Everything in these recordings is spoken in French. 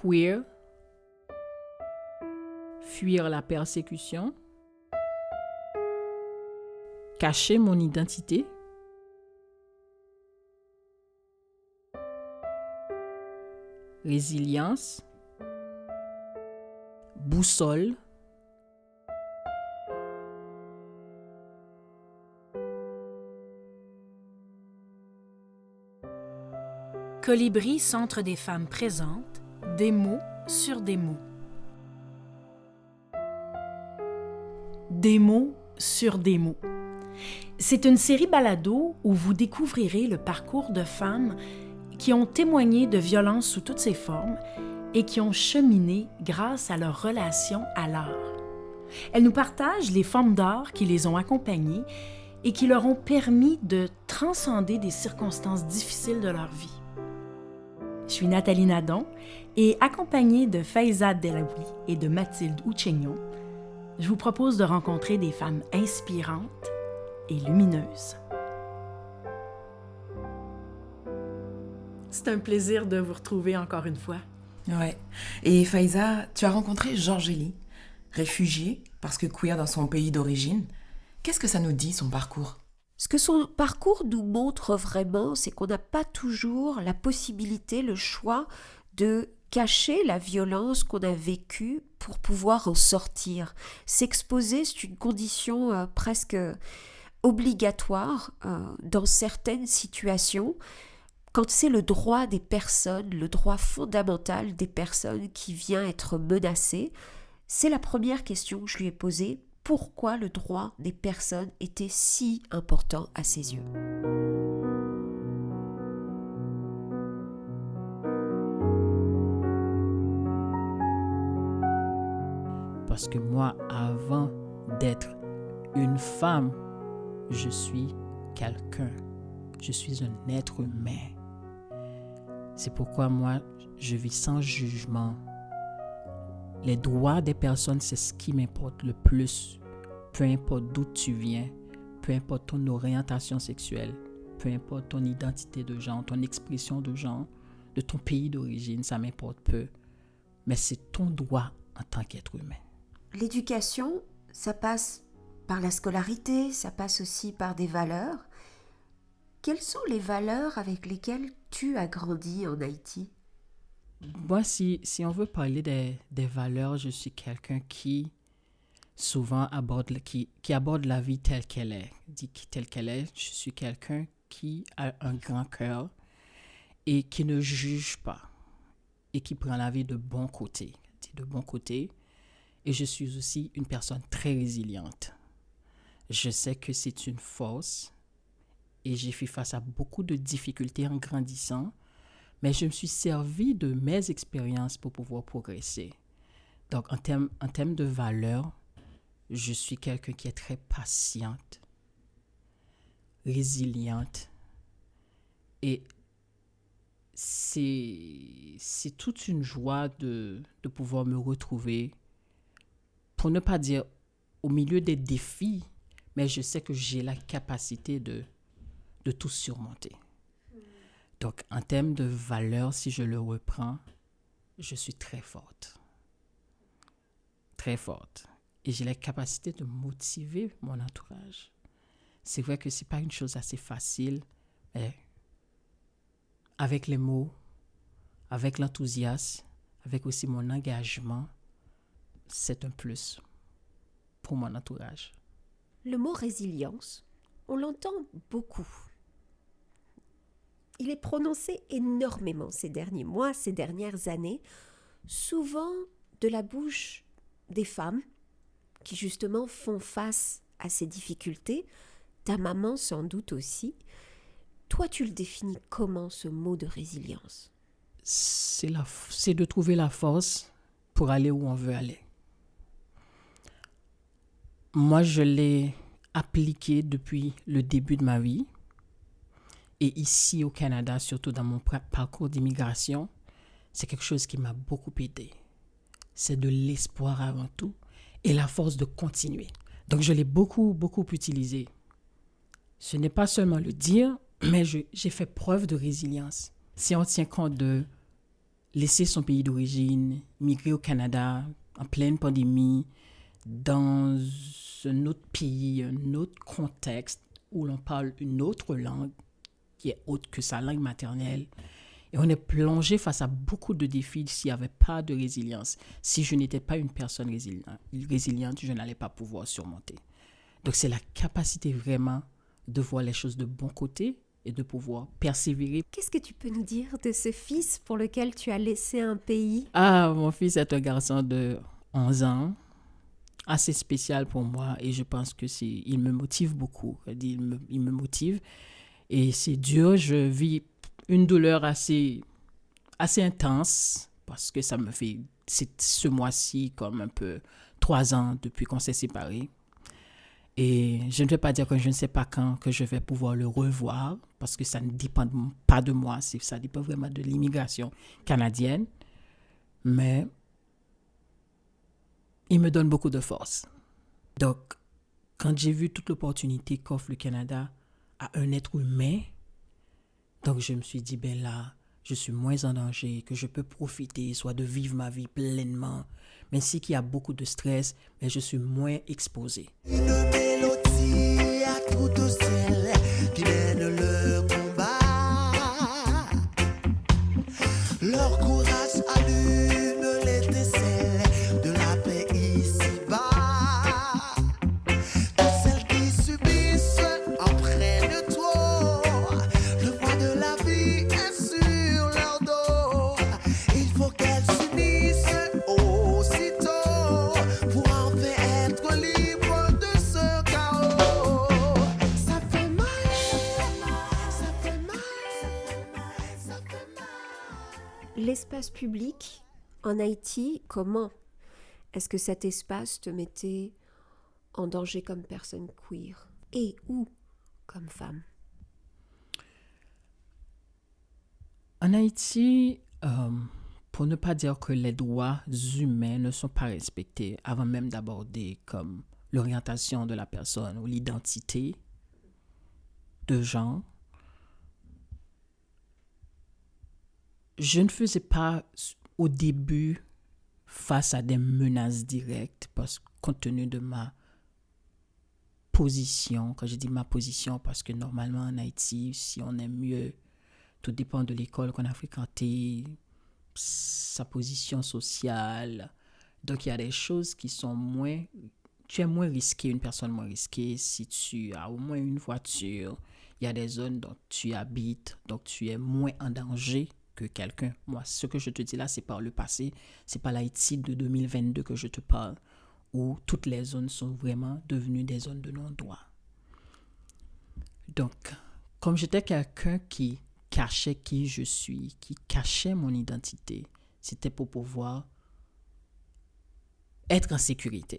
queer, fuir la persécution, cacher mon identité, résilience, boussole, Colibri, Centre des femmes présentes, des mots sur des mots. Des mots sur des mots. C'est une série balado où vous découvrirez le parcours de femmes qui ont témoigné de violences sous toutes ses formes et qui ont cheminé grâce à leur relation à l'art. Elles nous partagent les formes d'art qui les ont accompagnées et qui leur ont permis de transcender des circonstances difficiles de leur vie. Je suis Nathalie Nadon et accompagnée de Faiza Delaoui et de Mathilde Ouchegnon, je vous propose de rencontrer des femmes inspirantes et lumineuses. C'est un plaisir de vous retrouver encore une fois. Ouais. Et Faiza, tu as rencontré Georgélie, réfugiée parce que queer dans son pays d'origine. Qu'est-ce que ça nous dit, son parcours ? Ce que son parcours nous montre vraiment, c'est qu'on n'a pas toujours la possibilité, le choix de cacher la violence qu'on a vécue pour pouvoir en sortir. S'exposer, c'est une condition presque obligatoire dans certaines situations, quand c'est le droit des personnes, le droit fondamental des personnes qui vient être menacé. C'est la première question que je lui ai posée. Pourquoi le droit des personnes était si important à ses yeux? Parce que moi, avant d'être une femme, je suis quelqu'un. Je suis un être humain. C'est pourquoi moi, je vis sans jugement. Les droits des personnes, c'est ce qui m'importe le plus. Peu importe d'où tu viens, peu importe ton orientation sexuelle, peu importe ton identité de genre, ton expression de genre, de ton pays d'origine, ça m'importe peu. Mais c'est ton droit en tant qu'être humain. L'éducation, ça passe par la scolarité, ça passe aussi par des valeurs. Quelles sont les valeurs avec lesquelles tu as grandi en Haïti? Moi, si on veut parler des valeurs, je suis quelqu'un qui souvent qui aborde la vie telle qu'elle est. Telle qu'elle est, je suis quelqu'un qui a un grand cœur et qui ne juge pas et qui prend la vie de bon côté. De bon côté. Et je suis aussi une personne très résiliente. Je sais que c'est une force et j'ai fait face à beaucoup de difficultés en grandissant. Mais je me suis servi de mes expériences pour pouvoir progresser. Donc, en termes de valeurs, je suis quelqu'un qui est très patiente, résiliente. Et c'est toute une joie de pouvoir me retrouver, pour ne pas dire au milieu des défis, mais je sais que j'ai la capacité de tout surmonter. Donc, en termes de valeurs, si je le reprends, je suis très forte. Très forte. Et j'ai la capacité de motiver mon entourage. C'est vrai que ce n'est pas une chose assez facile, mais avec les mots, avec l'enthousiasme, avec aussi mon engagement, c'est un plus pour mon entourage. Le mot résilience, on l'entend beaucoup. Il est prononcé énormément ces derniers mois, ces dernières années, souvent de la bouche des femmes qui justement font face à ces difficultés, ta maman sans doute aussi. Toi, tu le définis comment, ce mot de résilience? C'est de trouver la force pour aller où on veut aller. Moi, je l'ai appliqué depuis le début de ma vie. Et ici au Canada, surtout dans mon parcours d'immigration, c'est quelque chose qui m'a beaucoup aidé. C'est de l'espoir avant tout et la force de continuer. Donc, je l'ai beaucoup utilisé. Ce n'est pas seulement le dire, mais j'ai fait preuve de résilience. Si on tient compte de laisser son pays d'origine, migrer au Canada en pleine pandémie, dans un autre pays, un autre contexte où l'on parle une autre langue qui est autre que sa langue maternelle. Et on est plongé face à beaucoup de défis s'il n'y avait pas de résilience. Si je n'étais pas une personne résiliente, je n'allais pas pouvoir surmonter. Donc c'est la capacité vraiment de voir les choses de bon côté et de pouvoir persévérer. Qu'est-ce que tu peux nous dire de ce fils pour lequel tu as laissé un pays? Ah, mon fils est un garçon de 11 ans, assez spécial pour moi et je pense que il me motive beaucoup. Il me motive et c'est dur. Je vis une douleur assez intense parce que ça me fait ce mois-ci comme un peu 3 ans depuis qu'on s'est séparés. Et je ne vais pas dire que je ne sais pas quand que je vais pouvoir le revoir parce que ça ne dépend pas de moi, ça dépend vraiment de l'immigration canadienne. Mais il me donne beaucoup de force. Donc, quand j'ai vu toute l'opportunité qu'offre le Canada à un être humain, donc je me suis dit, ben là, je suis moins en danger, que je peux profiter, soit de vivre ma vie pleinement. Même si il y a beaucoup de stress, mais je suis moins exposé. Une mélodie à toutes celles qui mènent le combat. Leur courage allume l'étincelle de la paix ici-bas. Toutes celles qui subissent en prennent trop. Le poids de la vie est sur leur dos. Il faut qu'elles s'unissent aussitôt pour enfin être libres de ce chaos. Ça fait mal, ça fait mal, ça fait mal. L'espace public en Haïti, comment est-ce que cet espace te mettait en danger comme personne queer et ou comme femme? En Haïti, pour ne pas dire que les droits humains ne sont pas respectés avant même d'aborder comme l'orientation de la personne ou l'identité de genre, je ne faisais pas au début face à des menaces directes parce que compte tenu de ma position, quand je dis ma position, parce que normalement en Haïti, si on aime mieux, tout dépend de l'école qu'on a fréquentée, sa position sociale. Donc il y a des choses qui sont moins, tu es moins risqué, une personne moins risquée si tu as au moins une voiture. Il y a des zones dont tu habites, donc tu es moins en danger que quelqu'un. Moi, ce que je te dis là, c'est par le passé. C'est pas l'Haïti de 2022 que je te parle, où toutes les zones sont vraiment devenues des zones de non-droit. Donc, comme j'étais quelqu'un qui cachait qui je suis, qui cachait mon identité, c'était pour pouvoir être en sécurité.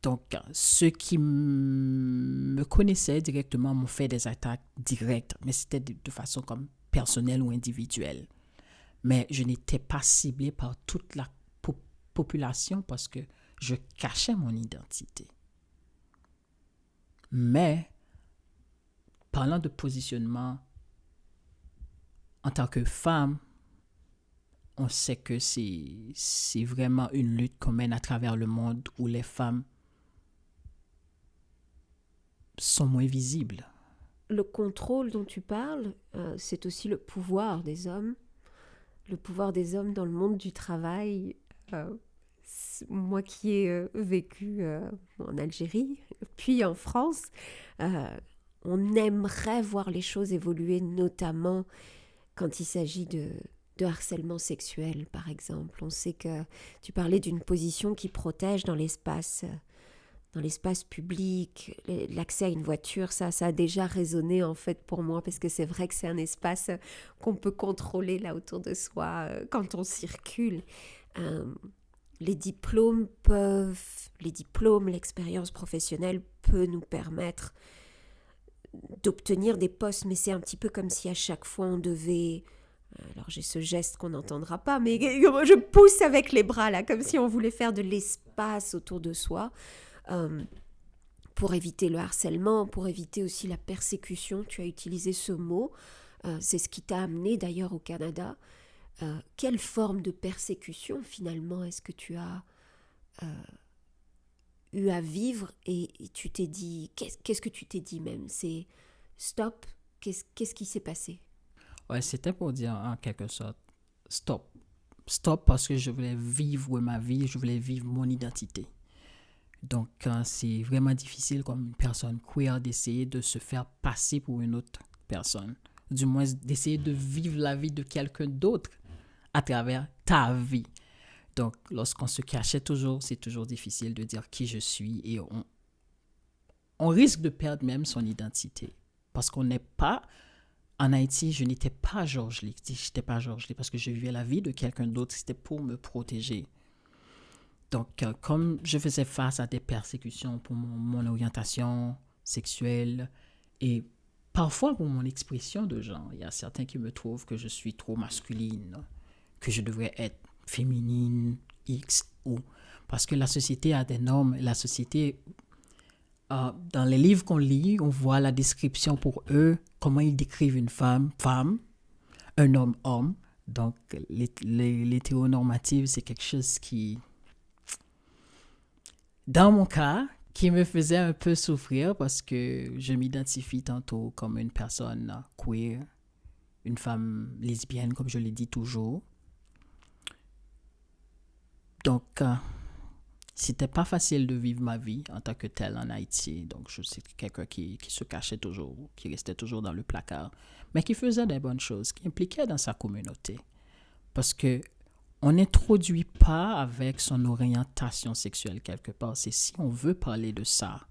Donc, ceux qui me connaissaient directement m'ont fait des attaques directes, mais c'était de façon comme personnelle ou individuelle. Mais je n'étais pas ciblée par toute la population parce que je cachais mon identité. Mais, parlant de positionnement, en tant que femme, on sait que c'est vraiment une lutte qu'on mène à travers le monde où les femmes sont moins visibles. Le contrôle dont tu parles, c'est aussi le pouvoir des hommes. Le pouvoir des hommes dans le monde du travail. Moi qui ai vécu en Algérie, puis en France, on aimerait voir les choses évoluer, notamment quand il s'agit de harcèlement sexuel, par exemple. On sait que tu parlais d'une position qui protège dans l'espace public, l'accès à une voiture, ça a déjà résonné en fait pour moi, parce que c'est vrai que c'est un espace qu'on peut contrôler là autour de soi quand on circule. Les diplômes, l'expérience professionnelle peut nous permettre d'obtenir des postes, mais c'est un petit peu comme si à chaque fois on devait... Alors j'ai ce geste qu'on n'entendra pas, mais je pousse avec les bras là, comme si on voulait faire de l'espace autour de soi. Pour éviter le harcèlement, pour éviter aussi la persécution, tu as utilisé ce mot, c'est ce qui t'a amené d'ailleurs au Canada, quelle forme de persécution finalement est-ce que tu as eu à vivre et tu t'es dit, qu'est-ce que tu t'es dit même? C'est stop, qu'est-ce qui s'est passé? Ouais, c'était pour dire en quelque sorte, stop. Stop parce que je voulais vivre ma vie, je voulais vivre mon identité. Donc, c'est vraiment difficile comme une personne queer d'essayer de se faire passer pour une autre personne. Du moins, d'essayer de vivre la vie de quelqu'un d'autre à travers ta vie. Donc, lorsqu'on se cachait toujours, c'est toujours difficile de dire qui je suis et on risque de perdre même son identité. Parce qu'on n'est pas, en Haïti, je n'étais pas Georges Lee. Je n'étais pas Georges Lee parce que je vivais la vie de quelqu'un d'autre, c'était pour me protéger. Donc, comme je faisais face à des persécutions pour mon orientation sexuelle et parfois pour mon expression de genre, il y a certains qui me trouvent que je suis trop masculine, que je devrais être féminine, X ou... Parce que la société a des normes. La société, dans les livres qu'on lit, on voit la description pour eux, comment ils décrivent une femme, un homme. Donc, l'hétéronormative, c'est quelque chose qui... Dans mon cas, qui me faisait un peu souffrir parce que je m'identifie tantôt comme une personne queer, une femme lesbienne, comme je l'ai dit toujours. Donc, c'était pas facile de vivre ma vie en tant que telle en Haïti. Donc, je suis quelqu'un qui se cachait toujours, qui restait toujours dans le placard, mais qui faisait des bonnes choses, qui impliquait dans sa communauté. Parce que on n'introduit pas avec son orientation sexuelle quelque part. C'est si on veut parler de ça.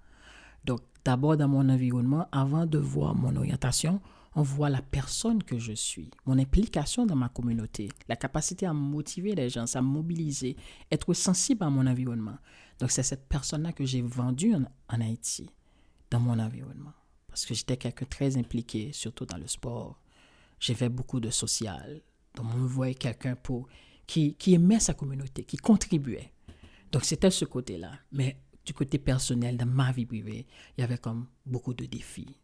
Donc, d'abord dans mon environnement, avant de voir mon orientation, on voit la personne que je suis, mon implication dans ma communauté, la capacité à motiver les gens, à mobiliser, être sensible à mon environnement. Donc, c'est cette personne-là que j'ai vendue en Haïti, dans mon environnement. Parce que j'étais quelqu'un de très impliqué, surtout dans le sport. J'ai fait beaucoup de social. Donc, on me voyait quelqu'un qui aimait sa communauté, qui contribuait. Donc, c'était ce côté-là. Mais du côté personnel, dans ma vie privée, il y avait comme beaucoup de défis.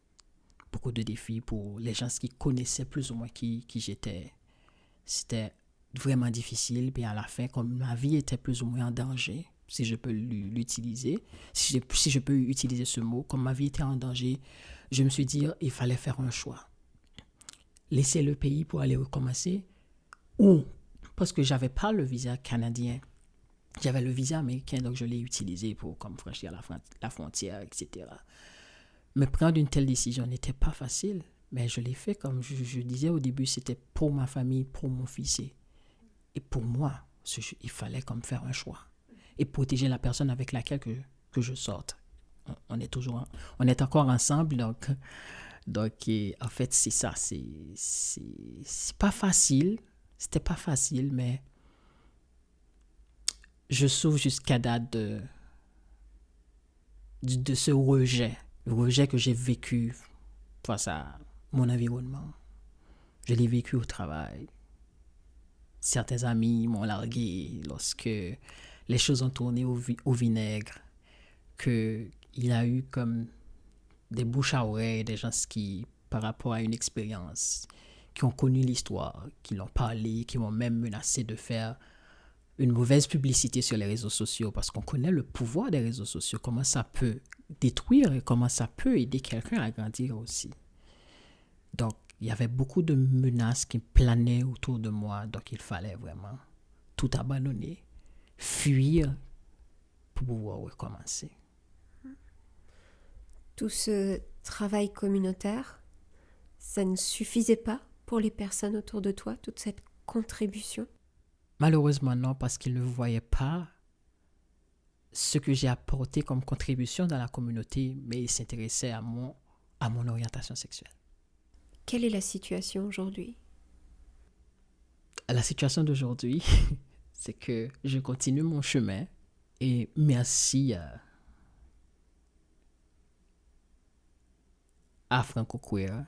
Beaucoup de défis pour les gens qui connaissaient plus ou moins qui j'étais. C'était vraiment difficile. Puis à la fin, comme ma vie était plus ou moins en danger, si je peux l'utiliser, si je peux utiliser ce mot, comme ma vie était en danger, je me suis dit, il fallait faire un choix. Laisser le pays pour aller recommencer ou... Parce que je n'avais pas le visa canadien. J'avais le visa américain, donc je l'ai utilisé pour comme franchir la frontière, etc. Mais prendre une telle décision n'était pas facile. Mais je l'ai fait, comme je disais au début, c'était pour ma famille, pour mon fils. Et pour moi, il fallait comme faire un choix. Et protéger la personne avec laquelle que je sorte. On est encore ensemble, donc en fait, c'est ça. C'est pas facile. C'était pas facile, mais je souffre jusqu'à date de ce rejet. Le rejet que j'ai vécu face à mon environnement. Je l'ai vécu au travail. Certains amis m'ont largué lorsque les choses ont tourné au vinaigre. Qu'il y a eu comme des bouches à oreille, des gens qui, par rapport à une expérience, qui ont connu l'histoire, qui l'ont parlé, qui m'ont même menacé de faire une mauvaise publicité sur les réseaux sociaux parce qu'on connaît le pouvoir des réseaux sociaux, comment ça peut détruire et comment ça peut aider quelqu'un à grandir aussi. Donc, il y avait beaucoup de menaces qui planaient autour de moi, donc il fallait vraiment tout abandonner, fuir pour pouvoir recommencer. Tout ce travail communautaire, ça ne suffisait pas pour les personnes autour de toi, toute cette contribution? Malheureusement non, parce qu'ils ne voyaient pas ce que j'ai apporté comme contribution dans la communauté, mais ils s'intéressaient à mon orientation sexuelle. Quelle est la situation aujourd'hui? La situation d'aujourd'hui, c'est que je continue mon chemin et merci à Franco Queer,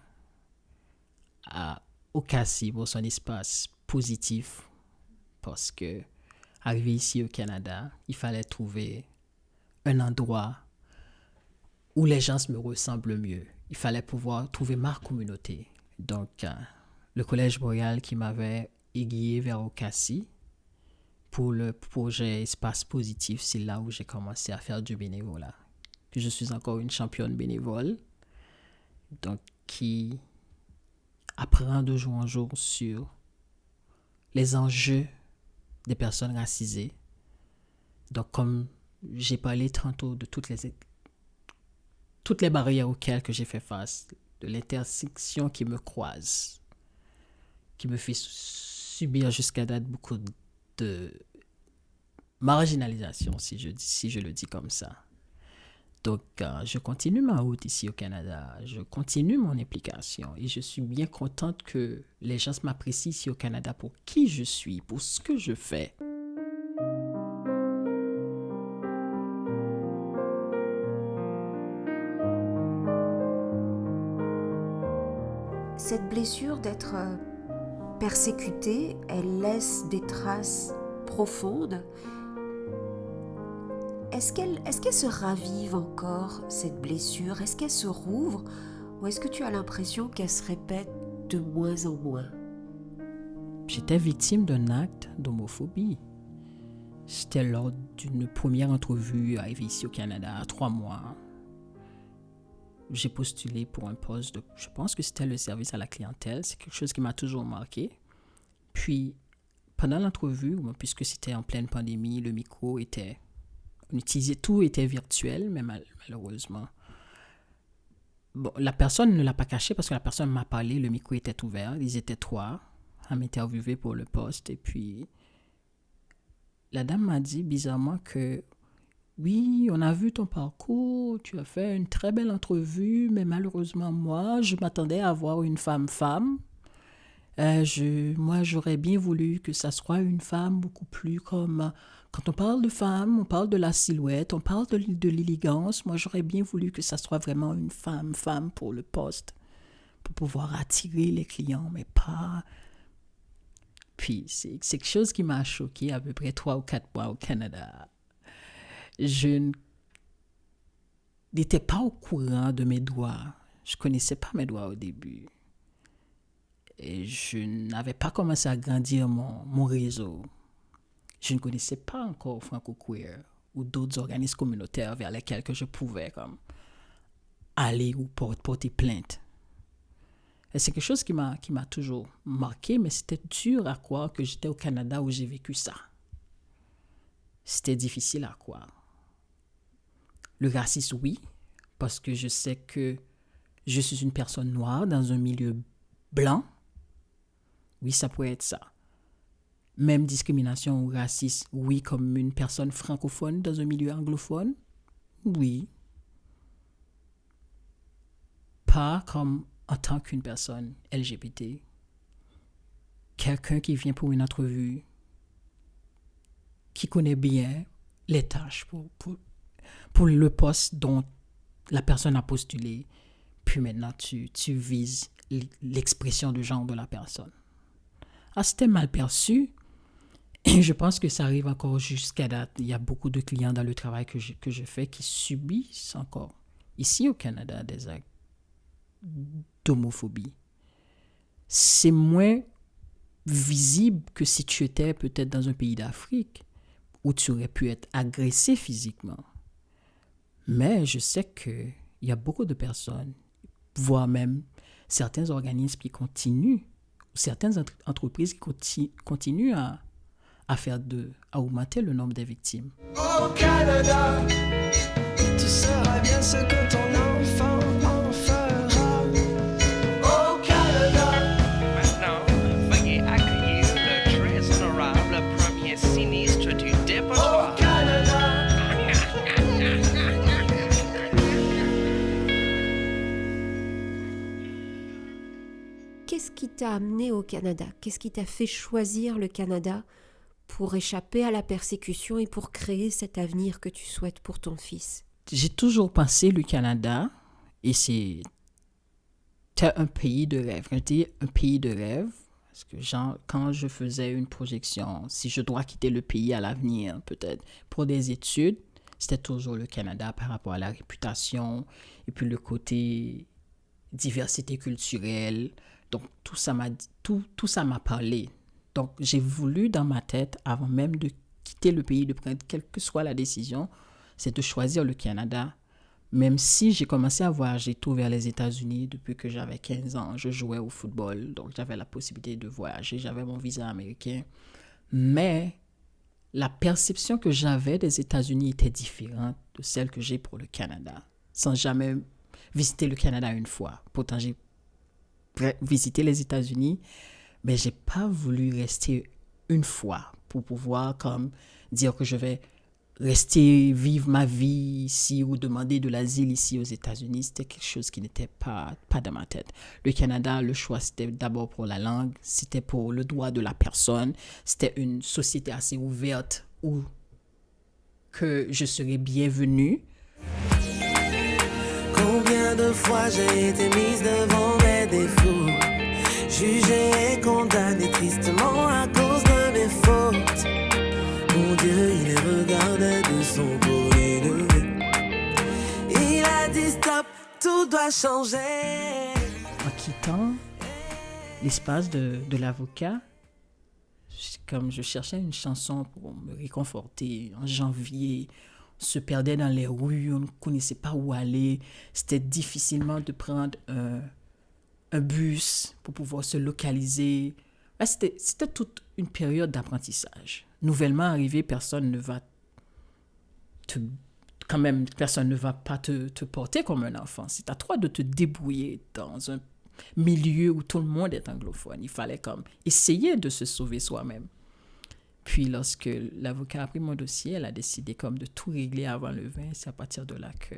au CACI pour son espace positif, parce que arrivé ici au Canada, il fallait trouver un endroit où les gens me ressemblent mieux. Il fallait pouvoir trouver ma communauté. Donc, le Collège Boréal qui m'avait aiguillé vers Ocassi pour le projet Espace Positif. C'est là où j'ai commencé à faire du bénévolat. Je suis encore une championne bénévole, donc qui apprend de jour en jour sur les enjeux des personnes racisées. Donc, comme j'ai parlé tantôt de toutes les barrières auxquelles que j'ai fait face, de l'intersection qui me croise, qui me fait subir jusqu'à date beaucoup de marginalisation, si je le dis comme ça. Donc, je continue ma route ici au Canada, je continue mon implication et je suis bien contente que les gens m'apprécient ici au Canada pour qui je suis, pour ce que je fais. Cette blessure d'être persécutée, elle laisse des traces profondes. Est-ce qu'elle se ravive encore, cette blessure? Est-ce qu'elle se rouvre? Ou est-ce que tu as l'impression qu'elle se répète de moins en moins? J'étais victime d'un acte d'homophobie. C'était lors d'une première entrevue arrivée ici au Canada, 3 mois. J'ai postulé pour un poste de... Je pense que c'était le service à la clientèle. C'est quelque chose qui m'a toujours marqué. Puis, pendant l'entrevue, puisque c'était en pleine pandémie, le micro était... On utilisait, tout était virtuel, mais malheureusement. Bon, la personne ne l'a pas caché parce que la personne m'a parlé, le micro était ouvert. Ils étaient 3 à m'interviewer pour le poste. Et puis, la dame m'a dit bizarrement que oui, on a vu ton parcours, tu as fait une très belle entrevue, mais malheureusement, moi, je m'attendais à avoir une femme-femme. Moi, j'aurais bien voulu que ça soit une femme beaucoup plus comme... Quand on parle de femme, on parle de la silhouette, on parle de l'élégance. Moi, j'aurais bien voulu que ça soit vraiment une femme pour le poste, pour pouvoir attirer les clients, mais pas... Puis, c'est quelque chose qui m'a choqué à peu près 3 ou 4 mois au Canada. Je n'étais pas au courant de mes doigts. Je ne connaissais pas mes doigts au début. Et je n'avais pas commencé à grandir mon réseau. Je ne connaissais pas encore Franco Queer ou d'autres organismes communautaires vers lesquels que je pouvais aller ou porter plainte. Et c'est quelque chose qui m'a toujours marqué, mais c'était dur à croire que j'étais au Canada où j'ai vécu ça. C'était difficile à croire. Le racisme, oui, parce que je sais que je suis une personne noire dans un milieu blanc. Oui, ça pourrait être ça. Même discrimination ou racisme, oui, comme une personne francophone dans un milieu anglophone, oui. Pas comme en tant qu'une personne LGBT. Quelqu'un qui vient pour une entrevue, qui connaît bien les tâches pour le poste dont la personne a postulé, puis maintenant tu vises l'expression de genre de la personne. Ah, c'était mal perçu. Et je pense que ça arrive encore jusqu'à date. Il y a beaucoup de clients dans le travail que je fais qui subissent encore, ici au Canada, des actes d'homophobie. C'est moins visible que si tu étais peut-être dans un pays d'Afrique où tu aurais pu être agressé physiquement. Mais je sais qu'il y a beaucoup de personnes, voire même certains organismes qui continuent, ou certaines entreprises qui continuent à augmenter le nombre des victimes. Au Canada, tu sauras bien ce que ton enfant en fera. Au Canada. Maintenant, veuillez accueillir le très honorable premier sinistre du dépotoir. Au Canada. Qu'est-ce qui t'a amené au Canada? Qu'est-ce qui t'a fait choisir le Canada pour échapper à la persécution et pour créer cet avenir que tu souhaites pour ton fils? J'ai toujours pensé le Canada, et c'est un pays de rêve. Quand je dis un pays de rêve, parce que quand je faisais une projection, si je dois quitter le pays à l'avenir, peut-être pour des études, c'était toujours le Canada par rapport à la réputation, et puis le côté diversité culturelle. Donc tout ça m'a parlé. Donc, j'ai voulu dans ma tête, avant même de quitter le pays, de prendre quelle que soit la décision, c'est de choisir le Canada. Même si j'ai commencé à voyager tout vers les États-Unis depuis que j'avais 15 ans, je jouais au football, donc j'avais la possibilité de voyager, j'avais mon visa américain. Mais la perception que j'avais des États-Unis était différente de celle que j'ai pour le Canada, sans jamais visiter le Canada une fois. Pourtant, j'ai visité les États-Unis, mais j'ai pas voulu rester une fois pour pouvoir comme dire que je vais rester vivre ma vie ici ou demander de l'asile ici aux États-Unis. C'était quelque chose qui n'était pas dans ma tête. Le Canada, le choix, c'était d'abord pour la langue, c'était pour le droit de la personne, c'était une société assez ouverte où que je serais bienvenue. Combien de fois j'ai été mise devant mes défauts, jugée et condamnée tristement à cause de mes fautes. Mon Dieu, il les regardait de son beau élevé. Il a dit stop, tout doit changer. En quittant l'espace de l'avocat, comme je cherchais une chanson pour me réconforter, en janvier, on se perdait dans les rues, on ne connaissait pas où aller. C'était difficilement de prendre un bus pour pouvoir se localiser. C'était toute une période d'apprentissage. Nouvellement arrivé, personne ne va pas te porter comme un enfant. C'est à toi de te débrouiller dans un milieu où tout le monde est anglophone. Il fallait comme essayer de se sauver soi-même. Puis lorsque l'avocat a pris mon dossier, elle a décidé comme de tout régler avant le 20. C'est à partir de là que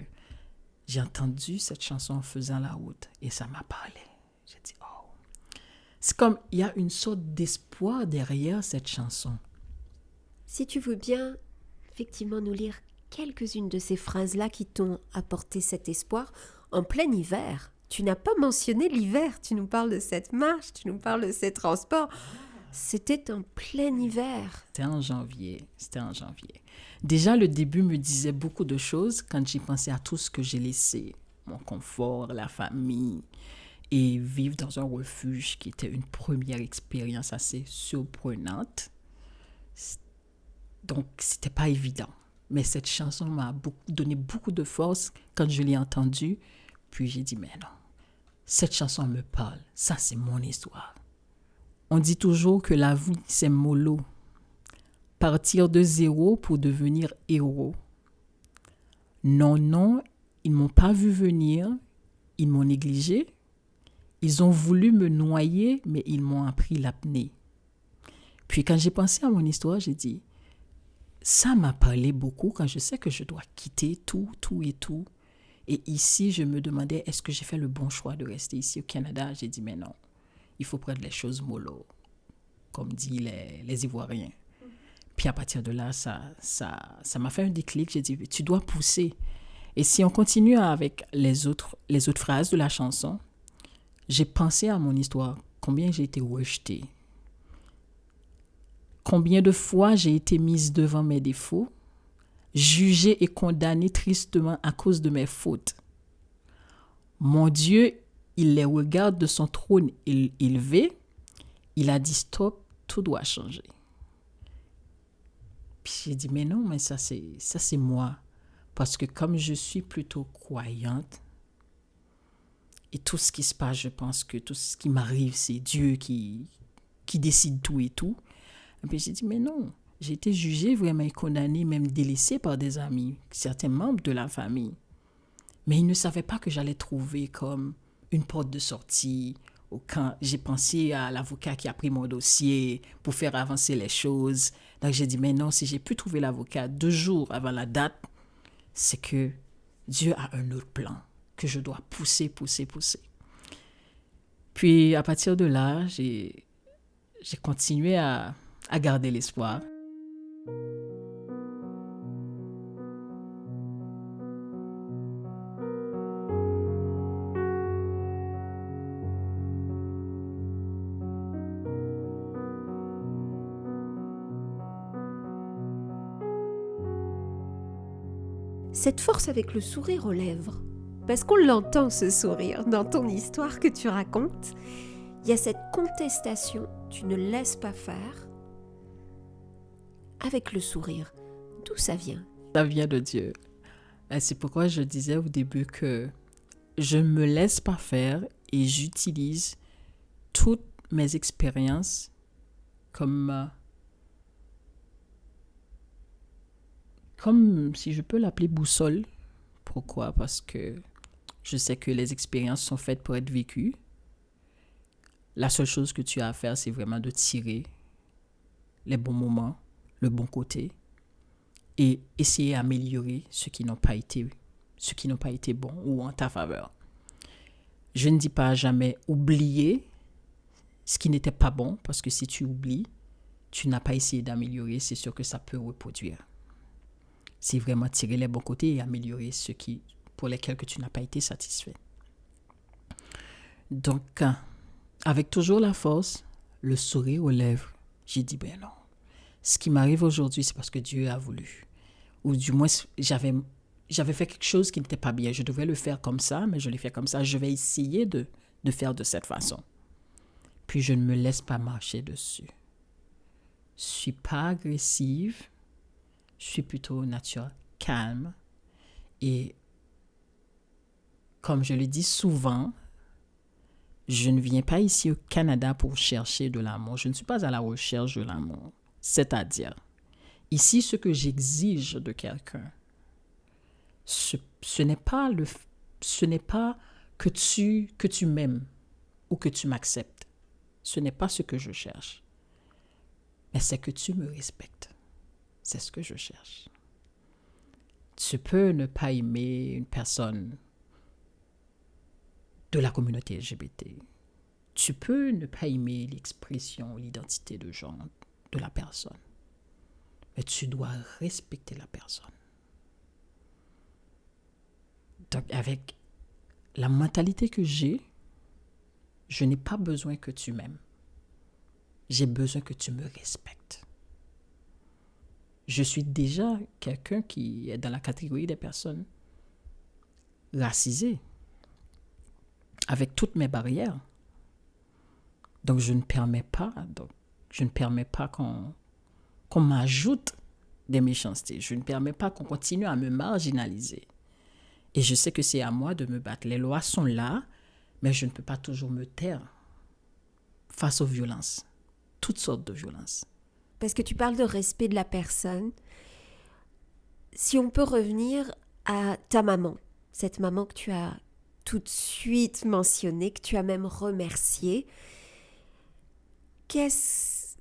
j'ai entendu cette chanson en faisant la route et ça m'a parlé. J'ai dit, oh. C'est comme, il y a une sorte d'espoir derrière cette chanson. Si tu veux bien, effectivement, nous lire quelques-unes de ces phrases-là qui t'ont apporté cet espoir en plein hiver. Tu n'as pas mentionné l'hiver, tu nous parles de cette marche, tu nous parles de ces transports. C'était en plein hiver. C'était en janvier. Déjà, le début me disait beaucoup de choses quand j'y pensais à tout ce que j'ai laissé. Mon confort, la famille et vivre dans un refuge qui était une première expérience assez surprenante. Donc, c'était pas évident. Mais cette chanson m'a donné beaucoup de force quand je l'ai entendue. Puis j'ai dit, mais non, cette chanson me parle. Ça, c'est mon histoire. On dit toujours que la vie, c'est mollo. Partir de zéro pour devenir héros. Non, ils m'ont pas vu venir. Ils m'ont négligé. Ils ont voulu me noyer, mais ils m'ont appris l'apnée. Puis quand j'ai pensé à mon histoire, j'ai dit, ça m'a parlé beaucoup quand je sais que je dois quitter tout. Et ici, je me demandais, est-ce que j'ai fait le bon choix de rester ici au Canada? J'ai dit, mais non, il faut prendre les choses mollo, comme disent les Ivoiriens. Puis à partir de là, ça m'a fait un déclic. J'ai dit, tu dois pousser. Et si on continue avec les autres phrases de la chanson, j'ai pensé à mon histoire, combien j'ai été rejetée. Combien de fois j'ai été mise devant mes défauts, jugée et condamnée tristement à cause de mes fautes. Mon Dieu, il les regarde de son trône élevé. Il a dit stop, tout doit changer. Puis j'ai dit mais non, mais ça c'est moi. Parce que comme je suis plutôt croyante, et tout ce qui se passe, je pense que tout ce qui m'arrive, c'est Dieu qui décide tout et tout. Et puis j'ai dit, mais non, j'ai été jugée, vraiment condamnée, même délaissée par des amis, certains membres de la famille. Mais ils ne savaient pas que j'allais trouver comme une porte de sortie. Ou quand j'ai pensé à l'avocat qui a pris mon dossier pour faire avancer les choses. Donc j'ai dit, mais non, si j'ai pu trouver l'avocat 2 jours avant la date, c'est que Dieu a un autre plan, que je dois pousser. Puis à partir de là, j'ai continué à garder l'espoir. Cette force avec le sourire aux lèvres, parce qu'on l'entend ce sourire dans ton histoire que tu racontes, il y a cette contestation, tu ne laisses pas faire, avec le sourire. D'où ça vient? Ça vient de Dieu. Et c'est pourquoi je disais au début que je ne me laisse pas faire et j'utilise toutes mes expériences comme si je peux l'appeler boussole. Pourquoi? Parce que je sais que les expériences sont faites pour être vécues. La seule chose que tu as à faire, c'est vraiment de tirer les bons moments, le bon côté, et essayer d'améliorer ce qui n'ont pas été bons ou en ta faveur. Je ne dis pas jamais oublier ce qui n'était pas bon, parce que si tu oublies, tu n'as pas essayé d'améliorer, c'est sûr que ça peut reproduire. C'est vraiment tirer les bons côtés et améliorer ceux pour lesquels que tu n'as pas été satisfait. Donc, avec toujours la force, le sourire aux lèvres, j'ai dit, ben non, ce qui m'arrive aujourd'hui, c'est parce que Dieu a voulu. Ou du moins, j'avais fait quelque chose qui n'était pas bien. Je devrais le faire comme ça, mais je l'ai fait comme ça. Je vais essayer de faire de cette façon. Puis je ne me laisse pas marcher dessus. Je ne suis pas agressive. Je suis plutôt nature calme. Et comme je le dis souvent, je ne viens pas ici au Canada pour chercher de l'amour. Je ne suis pas à la recherche de l'amour. C'est-à-dire, ici, ce que j'exige de quelqu'un, ce n'est pas que tu m'aimes ou que tu m'acceptes. Ce n'est pas ce que je cherche. Mais c'est que tu me respectes. C'est ce que je cherche. Tu peux ne pas aimer une personne de la communauté LGBT. Tu peux ne pas aimer l'expression, l'identité de genre de la personne. Mais tu dois respecter la personne. Donc, avec la mentalité que j'ai, je n'ai pas besoin que tu m'aimes. J'ai besoin que tu me respectes. Je suis déjà quelqu'un qui est dans la catégorie des personnes racisées, avec toutes mes barrières. Donc, je ne permets pas qu'on m'ajoute des méchancetés. Je ne permets pas qu'on continue à me marginaliser. Et je sais que c'est à moi de me battre. Les lois sont là, mais je ne peux pas toujours me taire face aux violences, toutes sortes de violences. Parce que tu parles de respect de la personne. Si on peut revenir à ta maman, cette maman que tu as tout de suite mentionnée, que tu as même remerciée, qu'est-ce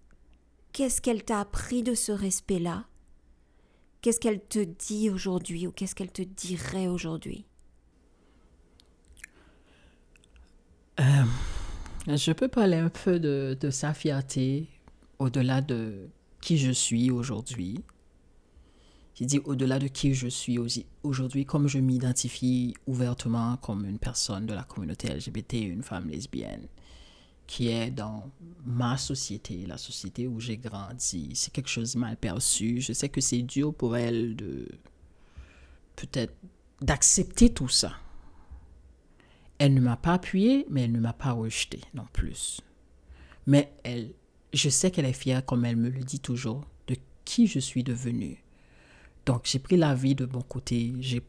qu'elle t'a appris de ce respect-là? Qu'est-ce qu'elle te dit aujourd'hui ou qu'est-ce qu'elle te dirait aujourd'hui? Je peux parler un peu de sa fierté au-delà de qui je suis aujourd'hui. J'ai dit au-delà de qui je suis aujourd'hui, comme je m'identifie ouvertement comme une personne de la communauté LGBT, une femme lesbienne, qui est dans ma société, la société où j'ai grandi. C'est quelque chose de mal perçu. Je sais que c'est dur pour elle peut-être d'accepter tout ça. Elle ne m'a pas appuyée, mais elle ne m'a pas rejetée non plus. Mais je sais qu'elle est fière, comme elle me le dit toujours, de qui je suis devenue. Donc, j'ai pris la vie de bon côté. J'ai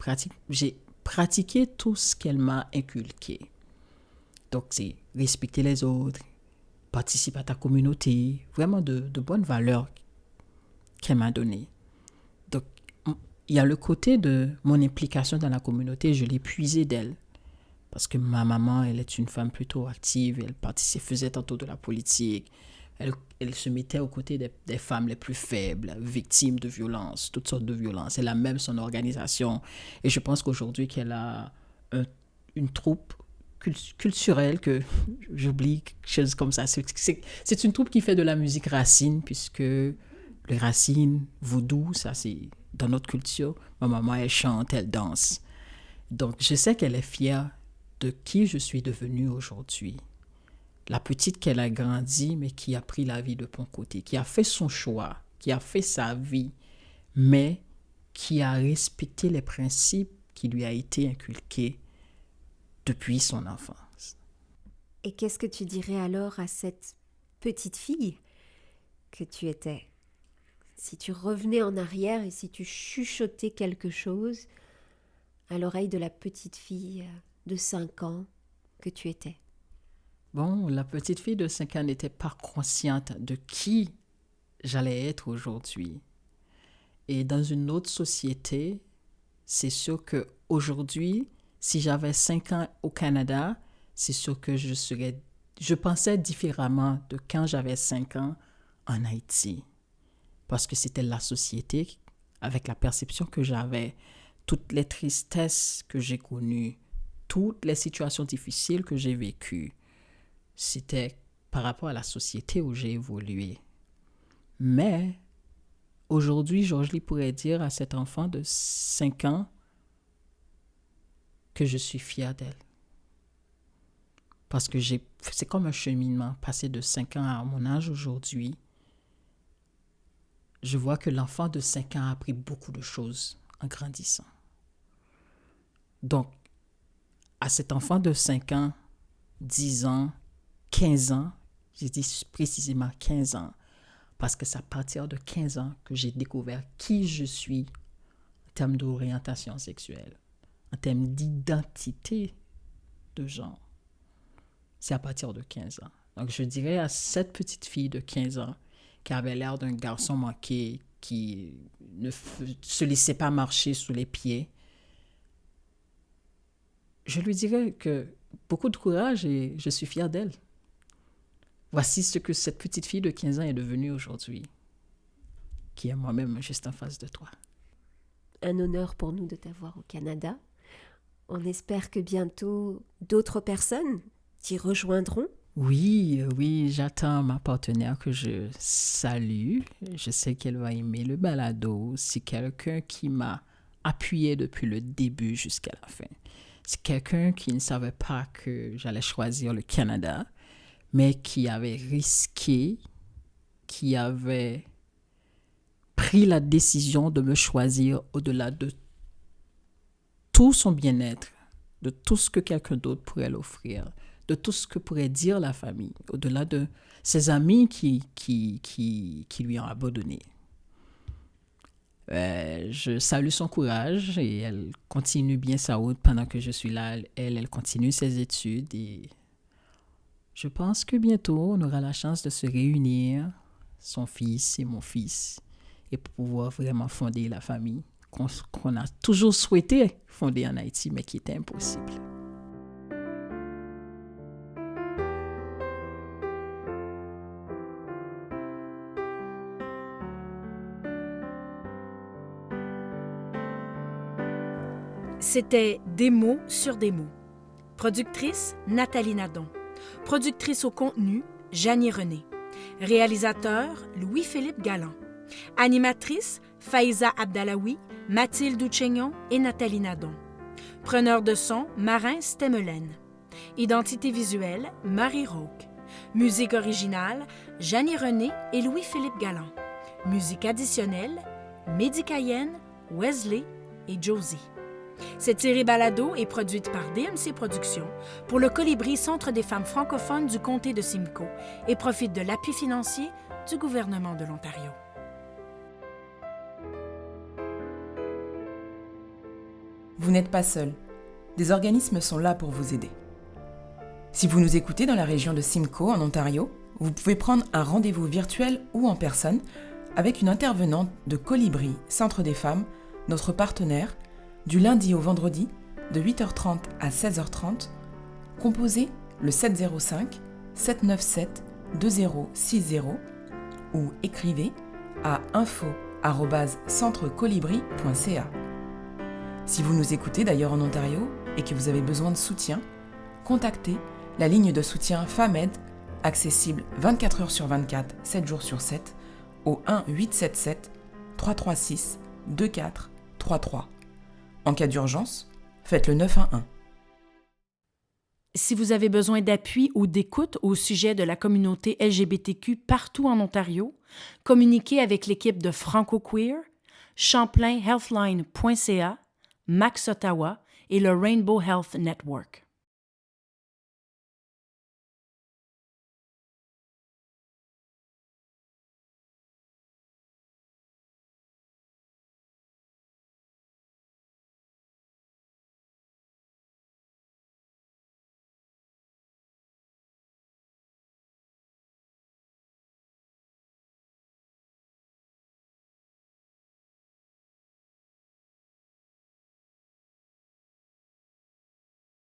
pratiqué tout ce qu'elle m'a inculqué. Donc, c'est respecter les autres, participer à ta communauté, vraiment de bonnes valeurs qu'elle m'a données. Donc, il y a le côté de mon implication dans la communauté, je l'ai puisé d'elle. Parce que ma maman, elle est une femme plutôt active, elle faisait tantôt de la politique, elle se mettait aux côtés des femmes les plus faibles, victimes de violences, toutes sortes de violences. Elle a même son organisation. Et je pense qu'aujourd'hui qu'elle a une troupe culturelle, que j'oublie quelque chose comme ça. C'est une troupe qui fait de la musique racine, puisque le racine, vaudou, ça c'est dans notre culture. Ma maman, elle chante, elle danse. Donc, je sais qu'elle est fière de qui je suis devenue aujourd'hui. La petite qu'elle a grandi, mais qui a pris la vie de bon côté, qui a fait son choix, qui a fait sa vie, mais qui a respecté les principes qui lui a été inculqués depuis son enfance. Et qu'est-ce que tu dirais alors à cette petite fille que tu étais? Si tu revenais en arrière et si tu chuchotais quelque chose à l'oreille de la petite fille de 5 ans que tu étais. Bon, la petite fille de 5 ans n'était pas consciente de qui j'allais être aujourd'hui. Et dans une autre société, c'est sûr qu'aujourd'hui, si j'avais 5 ans au Canada, c'est sûr que je pensais différemment de quand j'avais 5 ans en Haïti. Parce que c'était la société, avec la perception que j'avais, toutes les tristesses que j'ai connues, toutes les situations difficiles que j'ai vécues, c'était par rapport à la société où j'ai évolué. Mais aujourd'hui, Georges Lee pourrait dire à cet enfant de 5 ans que je suis fière d'elle. Parce que c'est comme un cheminement, passé de 5 ans à mon âge aujourd'hui. Je vois que l'enfant de 5 ans a appris beaucoup de choses en grandissant. Donc, à cet enfant de 5 ans, 10 ans, 15 ans, j'ai dit précisément 15 ans, parce que c'est à partir de 15 ans que j'ai découvert qui je suis en termes d'orientation sexuelle, en termes d'identité de genre. C'est à partir de 15 ans. Donc, je dirais à cette petite fille de 15 ans qui avait l'air d'un garçon manqué, qui ne se laissait pas marcher sous les pieds, je lui dirais que beaucoup de courage et je suis fière d'elle. Voici ce que cette petite fille de 15 ans est devenue aujourd'hui, qui est moi-même juste en face de toi. Un honneur pour nous de t'avoir au Canada. On espère que bientôt d'autres personnes t'y rejoindront. Oui, j'attends ma partenaire que je salue. Je sais qu'elle va aimer le balado. C'est quelqu'un qui m'a appuyé depuis le début jusqu'à la fin. C'est quelqu'un qui ne savait pas que j'allais choisir le Canada, mais qui avait risqué, qui avait pris la décision de me choisir au-delà de tout son bien-être, de tout ce que quelqu'un d'autre pourrait l'offrir, de tout ce que pourrait dire la famille, au-delà de ses amis qui lui ont abandonné. Je salue son courage et elle continue bien sa route pendant que je suis là. Elle continue ses études et je pense que bientôt on aura la chance de se réunir, son fils et mon fils, et pour pouvoir vraiment fonder la famille qu'on a toujours souhaité fonder en Haïti, mais qui était impossible. C'était Des mots sur des mots. Productrice, Nathalie Nadon. Productrice au contenu, Janie René. Réalisateur, Louis-Philippe Galland. Animatrice, Faiza Abdallaoui, Mathilde Douchegnon et Nathalie Nadon. Preneur de son, Marin Stemelen. Identité visuelle, Marie Rauque. Musique originale, Janie René et Louis-Philippe Galland. Musique additionnelle, Mehdi Cayenne, Wesley et Josie. Cette série balado est produite par DMC Productions pour le Colibri Centre des femmes francophones du comté de Simcoe et profite de l'appui financier du gouvernement de l'Ontario. Vous n'êtes pas seul. Des organismes sont là pour vous aider. Si vous nous écoutez dans la région de Simcoe, en Ontario, vous pouvez prendre un rendez-vous virtuel ou en personne avec une intervenante de Colibri Centre des femmes, notre partenaire, du lundi au vendredi, de 8h30 à 16h30, composez le 705-797-2060 ou écrivez à info@centrecolibri.ca. Si vous nous écoutez d'ailleurs en Ontario et que vous avez besoin de soutien, contactez la ligne de soutien FAMED, accessible 24 heures sur 24, 7 jours sur 7, au 1-877-336-2433. En cas d'urgence, faites le 911. Si vous avez besoin d'appui ou d'écoute au sujet de la communauté LGBTQ partout en Ontario, communiquez avec l'équipe de Franco-Queer, ChamplainHealthline.ca, Max Ottawa et le Rainbow Health Network.